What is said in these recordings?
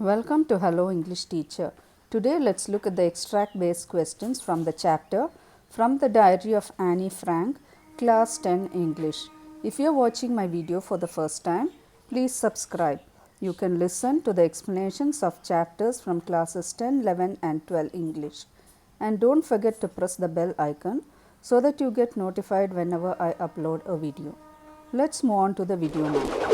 Welcome to Hello English Teacher. Today let's look at the extract based questions from the chapter From the Diary of Annie Frank, Class 10 English. If you are watching my video for the first time, please subscribe. You can listen to the explanations of chapters from classes 10, 11 and 12 English. And don't forget to press the bell icon so that you get notified whenever I upload a video. Let's move on to the video now.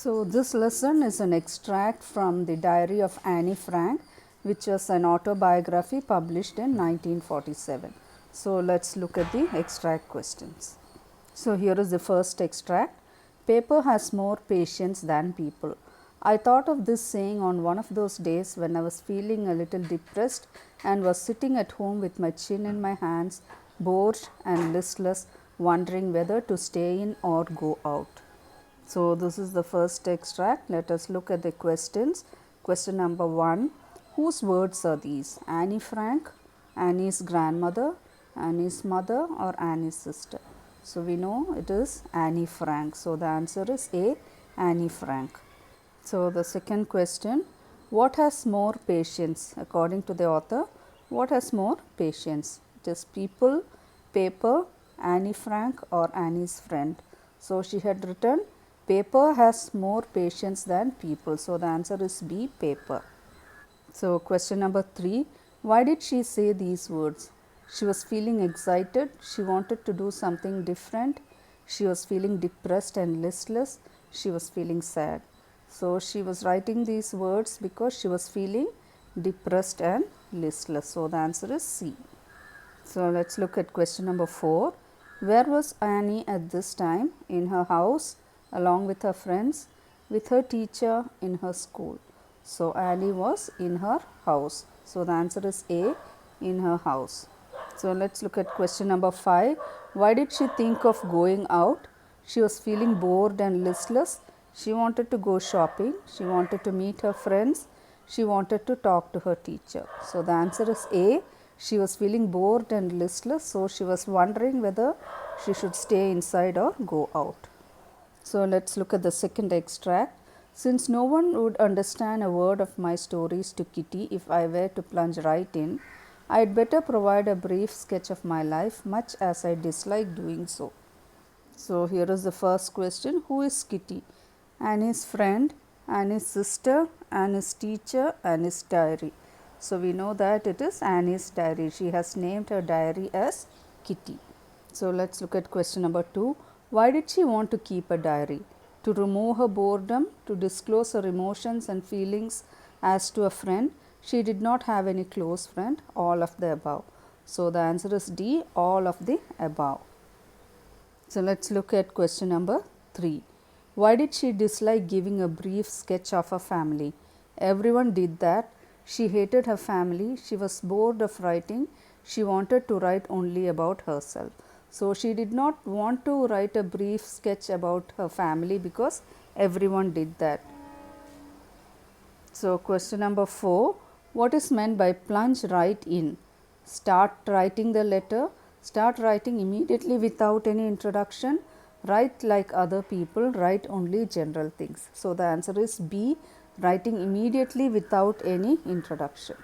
So, this lesson is an extract from the Diary of Annie Frank, which was an autobiography published in 1947. So, let's look at the extract questions. So, here is the first extract. Paper has more patience than people. I thought of this saying on one of those days when I was feeling a little depressed and was sitting at home with my chin in my hands, bored and listless, wondering whether to stay in or go out. So, this is the first extract. Let us look at the questions. Question number 1. Whose words are these? Annie Frank, Annie's grandmother, Annie's mother or Annie's sister? So, we know it is Annie Frank. So, the answer is A, Annie Frank. So, the second question. What has more patience? According to the author, what has more patience? It is people, paper, Annie Frank or Annie's friend. So, she had written paper has more patience than people. So, the answer is B, paper. So, question number 3. Why did she say these words? She was feeling excited. She wanted to do something different. She was feeling depressed and listless. She was feeling sad. So, she was writing these words because she was feeling depressed and listless. So, the answer is C. So, let us look at question number 4. Where was Annie at this time? In her house, along with her friends, with her teacher, in her school. So, Annie was in her house. So, the answer is A, in her house. So, let us look at question number 5. Why did she think of going out? She was feeling bored and listless. She wanted to go shopping. She wanted to meet her friends. She wanted to talk to her teacher. So, the answer is A. She was feeling bored and listless. So, she was wondering whether she should stay inside or go out. So, let us look at the second extract. Since no one would understand a word of my stories to Kitty if I were to plunge right in, I had better provide a brief sketch of my life, much as I dislike doing so. So, here is the first question. Who is Kitty? Annie's friend, Annie's sister, Annie's teacher, Annie's diary. So, we know that it is Annie's diary. She has named her diary as Kitty. So, let us look at question number 2. Why did she want to keep a diary? To remove her boredom, to disclose her emotions and feelings as to a friend. She did not have any close friend, all of the above. So, the answer is D, all of the above. So, let us look at question number 3. Why did she dislike giving a brief sketch of her family? Everyone did that. She hated her family. She was bored of writing. She wanted to write only about herself. So, she did not want to write a brief sketch about her family because everyone did that. So, question number 4. What is meant by plunge right in? Start writing the letter. Start writing immediately without any introduction. Write like other people. Write only general things. So, the answer is B. Writing immediately without any introduction.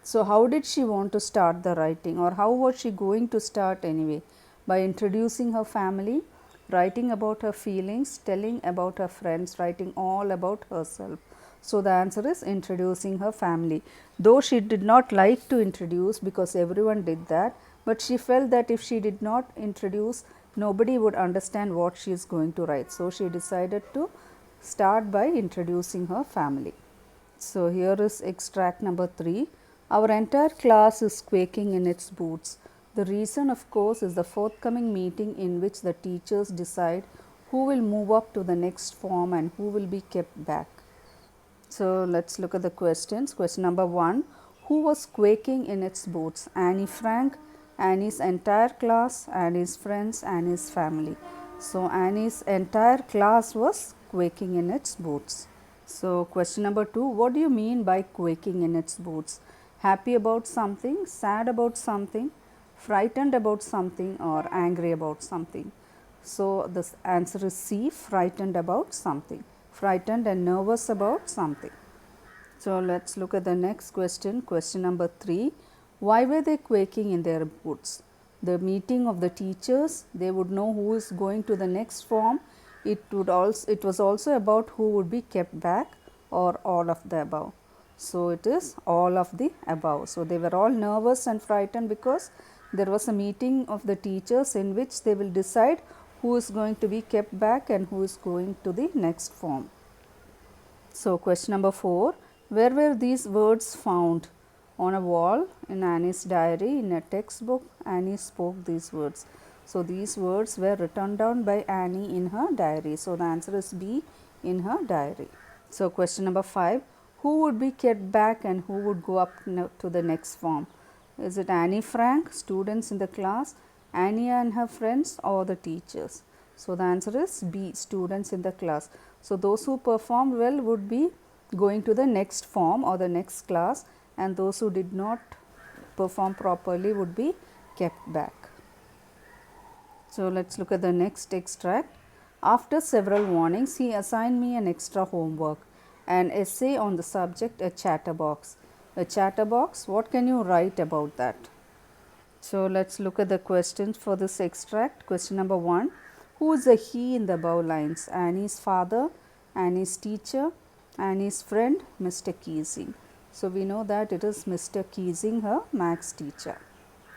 So, how did she want to start the writing, or how was she going to start anyway? By introducing her family, writing about her feelings, telling about her friends, writing all about herself. So, the answer is introducing her family. Though she did not like to introduce because everyone did that, but she felt that if she did not introduce, nobody would understand what she is going to write. So, she decided to start by introducing her family. So, here is extract number 3. Our entire class is quaking in its boots. The reason, of course, is the forthcoming meeting in which the teachers decide who will move up to the next form and who will be kept back. So, let us look at the questions. Question number 1. Who was quaking in its boots? Annie Frank, Annie's entire class, Annie's friends, Annie's family. So, Annie's entire class was quaking in its boots. So, question number 2. What do you mean by quaking in its boots? Happy about something, sad about something, frightened about something or angry about something. So, this answer is C, frightened about something, frightened and nervous about something. So, let us look at the next question, question number 3. Why were they quaking in their boots? The meeting of the teachers, they would know who is going to the next form. It was also about who would be kept back, or all of the above. So, it is all of the above. So, they were all nervous and frightened because there was a meeting of the teachers in which they will decide who is going to be kept back and who is going to the next form. So, question number 4. Where were these words found? On a wall, in Annie's diary, in a textbook. Annie spoke these words. So, these words were written down by Annie in her diary. So, the answer is B, in her diary. So, question number 5. Who would be kept back and who would go up to the next form? Is it Annie Frank, students in the class, Annie and her friends, or the teachers? So, the answer is B, students in the class. So, those who performed well would be going to the next form or the next class, and those who did not perform properly would be kept back. So, let us look at the next extract. After several warnings, he assigned me an extra homework, an essay on the subject, a chatterbox. A chatterbox, what can you write about that? So, let us look at the questions for this extract. Question number 1. Who is the he in the above lines? Annie's father, Annie's teacher, Annie's friend, Mr. Keesing. So, we know that it is Mr. Keesing, her maths teacher.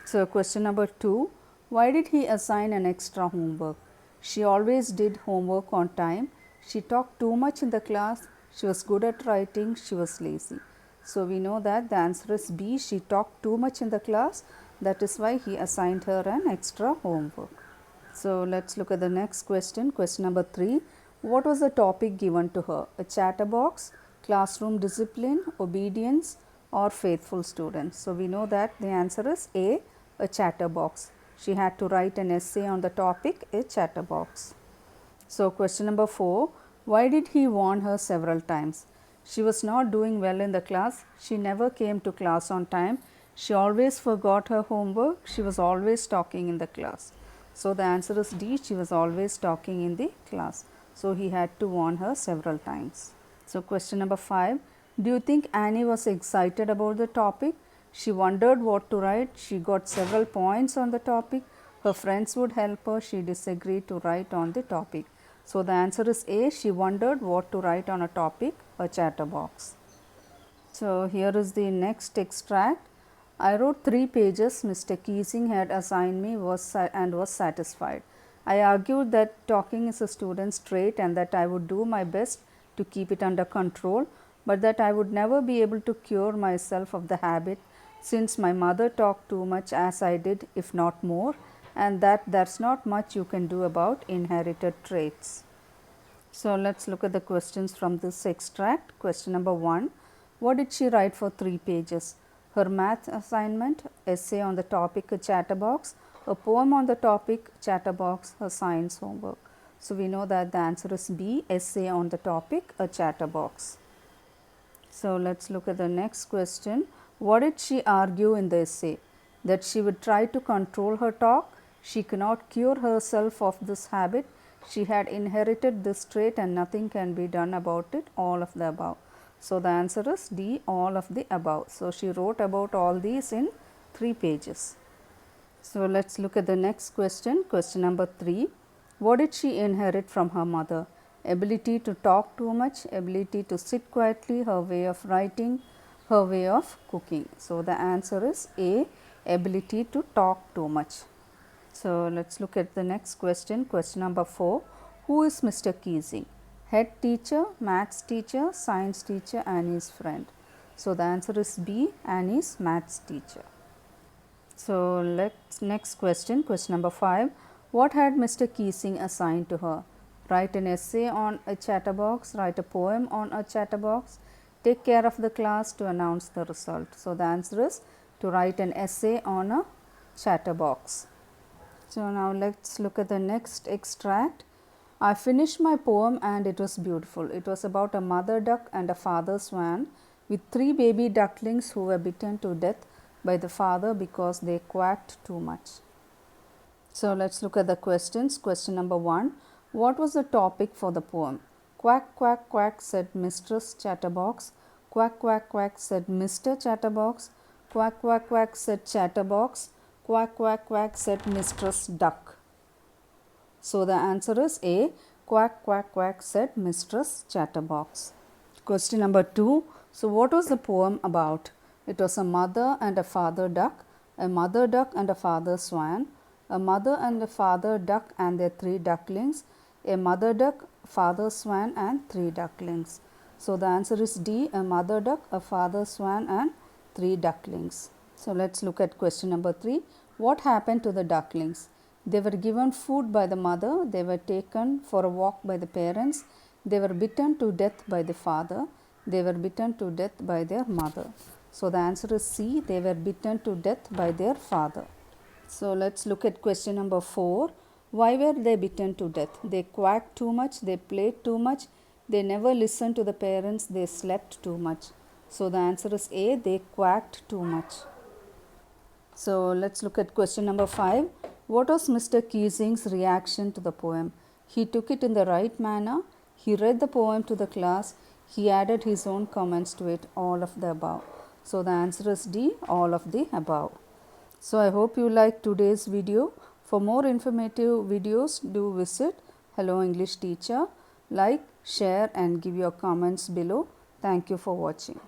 So, question number 2. Why did he assign an extra homework? She always did homework on time. She talked too much in the class. She was good at writing. She was lazy. So, we know that the answer is B. She talked too much in the class. That is why he assigned her an extra homework. So, let us look at the next question. Question number 3. What was the topic given to her? A chatterbox, classroom discipline, obedience, or faithful students? So, we know that the answer is A, a chatterbox. She had to write an essay on the topic, a chatterbox. So, question number 4. Why did he warn her several times? She was not doing well in the class. She never came to class on time. She always forgot her homework. She was always talking in the class. So, the answer is D. She was always talking in the class. So, he had to warn her several times. So, question number 5. Do you think Annie was excited about the topic? She wondered what to write. She got several points on the topic. Her friends would help her. She disagreed to write on the topic. So, the answer is A. She wondered what to write on a topic, a chatterbox. So, here is the next extract. I wrote 3 pages Mr. Keesing had assigned me and was satisfied. I argued that talking is a student's trait and that I would do my best to keep it under control, but that I would never be able to cure myself of the habit since my mother talked too much as I did, if not more, and that there's not much you can do about inherited traits. So, let us look at the questions from this extract. Question number 1. What did she write for 3 pages? Her math assignment, essay on the topic, a chatterbox, a poem on the topic, chatterbox, her science homework. So, we know that the answer is B, essay on the topic, a chatterbox. So, let us look at the next question. What did she argue in the essay? That she would try to control her talk. She cannot cure herself of this habit. She had inherited this trait and nothing can be done about it, all of the above. So, the answer is D, all of the above. So, she wrote about all these in 3 pages. So, let us look at the next question, question number 3. What did she inherit from her mother? Ability to talk too much, ability to sit quietly, her way of writing, her way of cooking. So, the answer is A, ability to talk too much. So, let us look at the next question, question number 4. Who is Mr. Keesing? Head teacher, maths teacher, science teacher, Annie's friend. So, the answer is B, Annie's maths teacher. So, let's next question, question number 5. What had Mr. Keesing assigned to her? Write an essay on a chatterbox, write a poem on a chatterbox, take care of the class to announce the result. So, the answer is to write an essay on a chatterbox. So, now let us look at the next extract. I finished my poem and it was beautiful. It was about a mother duck and a father swan with 3 baby ducklings who were bitten to death by the father because they quacked too much. So let's look at the questions. Question number 1. What was the topic for the poem? Quack, quack, quack, said Mistress Chatterbox. Quack, quack, quack, said Mr. Chatterbox. Quack, quack, quack, said Chatterbox. Quack, quack, quack, said Mistress Duck. So the answer is A. Quack, quack, quack, said Mistress Chatterbox. Question number 2. So what was the poem about? It was a mother and a father duck, a mother duck and a father swan, a mother and a father duck and their 3 ducklings, a mother duck, father swan and 3 ducklings. So the answer is D. A mother duck, a father swan and 3 ducklings. So let's look at question number 3. What happened to the ducklings? They were given food by the mother, they were taken for a walk by the parents, they were bitten to death by the father, they were bitten to death by their mother. So the answer is C. They were bitten to death by their father. So let's look at question number 4. Why were they bitten to death? They quacked too much, they played too much, they never listened to the parents, they slept too much. So the answer is A. They quacked too much. So let's look at question number 5. What was Mr. Keysing's reaction to the poem? He took it in the right manner. He read the poem to the class. He added his own comments to it, all of the above. So the answer is D. All of the above. So I hope you liked today's video. For more informative videos, do visit Hello English Teacher. Like, share and give your comments below. Thank you for watching.